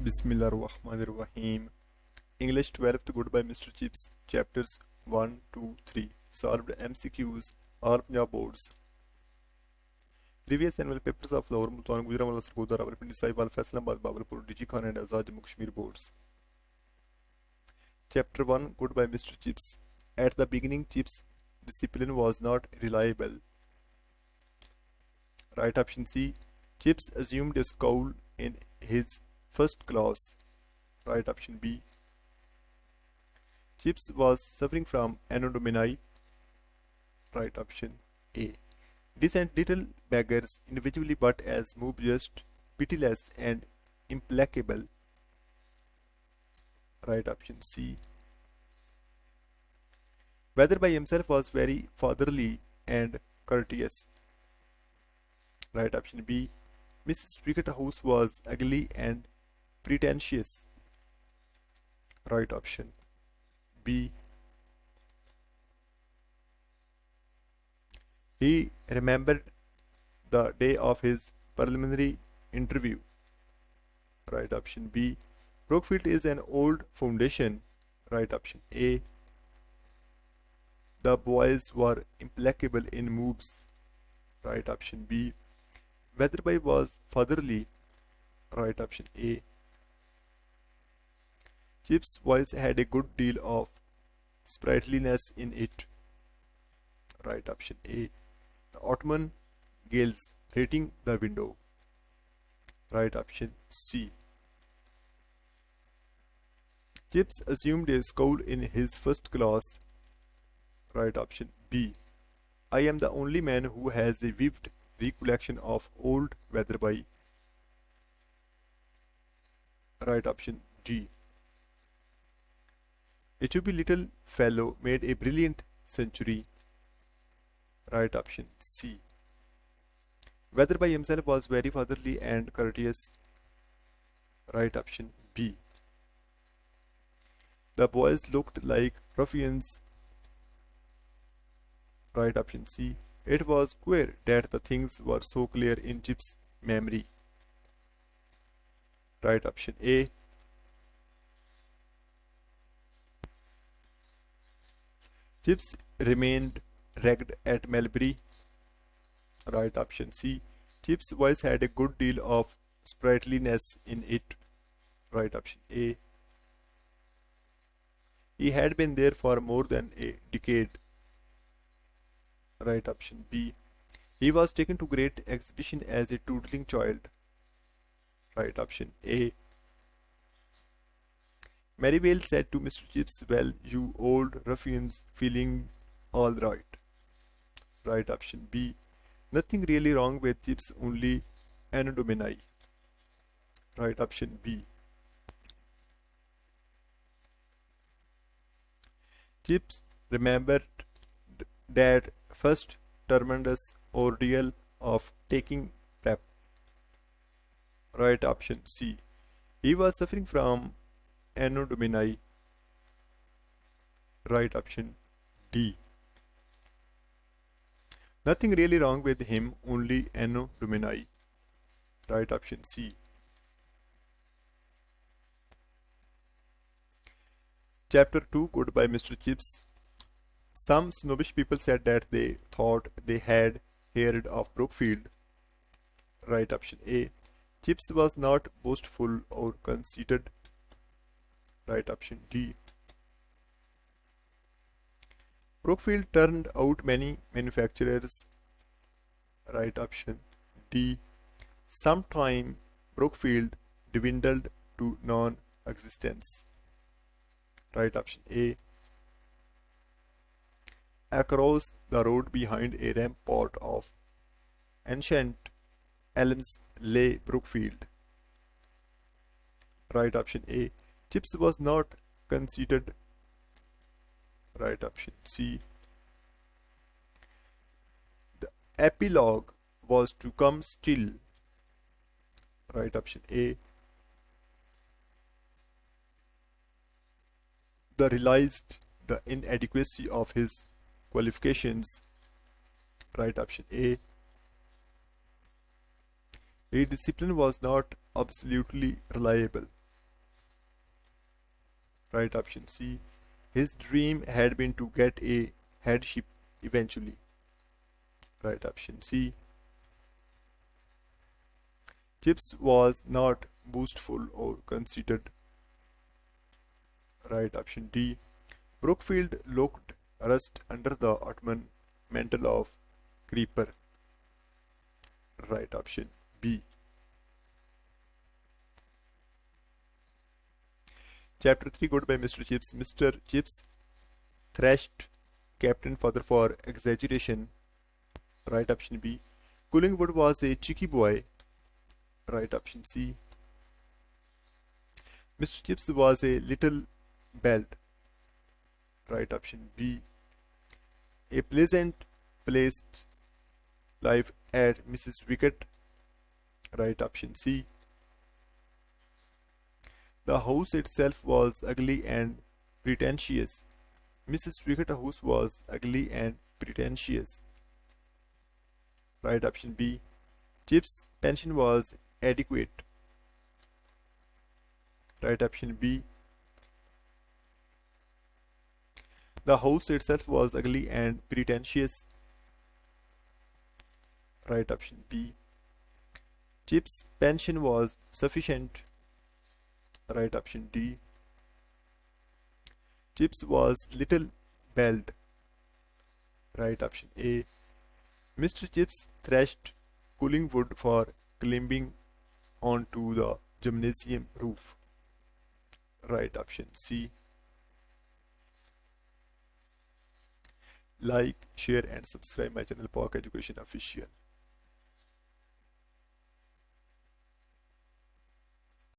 Bismillahirrahmanirrahim. English 12th Goodbye Mr. Chips. Chapters 1, 2, 3. Solved MCQs. All Punjab boards. Previous annual papers of Lahore, Multan, Gujranwala, Sargodha, Rawalpindi, Sahiwal, Faisalabad, Bahawalpur, D.G.Khan and Jammu Kashmir boards. Chapter 1 Goodbye Mr. Chips. At the beginning, Chips' discipline was not reliable. Right option C. Chips assumed a scowl in his first class. Right option B. Chips was suffering from Anno Domini. Right option A. Decent little beggars individually but as mob just, pitiless and implacable. Right option C. Wetherby himself was very fatherly and courteous. Right option B. Mrs. House was ugly and pretentious. Right option B. He remembered the day of his preliminary interview. Right option B. Brookfield is an old foundation. Right option A. The boys were implacable in moves. Right option B. Wetherby was fatherly. Right option A. Chip's voice had a good deal of sprightliness in it. Right option A. The autumn gales rating the window. Right option C. Chips assumed a scowl in his first class. Right option B. I am the only man who has a vivid recollection of old Wetherby. Right option G. A chubby little fellow made a brilliant century. Right option C. Wetherby himself was very fatherly and courteous. Right option B. The boys looked like ruffians. Right option C. It was queer that the things were so clear in Chip's memory. Right option A. Chips remained ragged at Melbury. Right option C. Chip's voice had a good deal of sprightliness in it. Right option A. He had been there for more than a decade. Right option B. He was taken to great exhibition as a toddling child. Right option A. Merivale said to Mr. Chips, well, you old ruffians, feeling all right. Right option B. Nothing really wrong with Chips, only Anno Domini. Right option B. Chips remembered that first tremendous ordeal of taking prep. Right option C. He was suffering from Anno Domini. Right option D. Nothing really wrong with him, only Anno Domini. Right option C. Chapter 2 Goodbye Mr. Chips. Some snobbish people said that they thought they had heard of Brookfield. Right option A. Chips was not boastful or conceited. Right option D. Brookfield turned out many manufacturers. Right option D. Sometime Brookfield dwindled to non-existence. Right option A. Across the road behind a rampart of ancient elms lay Brookfield. Right option A. Chips was not conceited. Right option C. The epilogue was to come still. Right option A. The realized the inadequacy of his qualifications. Right option A. His discipline was not absolutely reliable. Right option C. His dream had been to get a headship eventually. Right option C. Chips was not boastful or conceited. Right option D. Brookfield looked rust under the Ottoman mantle of creeper. Right option B. Chapter 3 got by Mr. Chips. Mr. Chips thrashed Captain Father for exaggeration. Right option B. Collingwood was a cheeky boy. Right option C. Mr. Chips was a little belt. Right option B. A pleasant placed life at Mrs. Wicket. Right option C. The house itself was ugly and pretentious. Mrs. Wicker's house was ugly and pretentious. Right option B. Chip's pension was adequate. Right option B. The house itself was ugly and pretentious. Right option B. Chip's pension was sufficient. Right option D. Chips was little belled. Right option A. Mr. Chips thrashed Collingwood for climbing onto the gymnasium roof. Right option C. Like, share and subscribe my channel Park Education Official.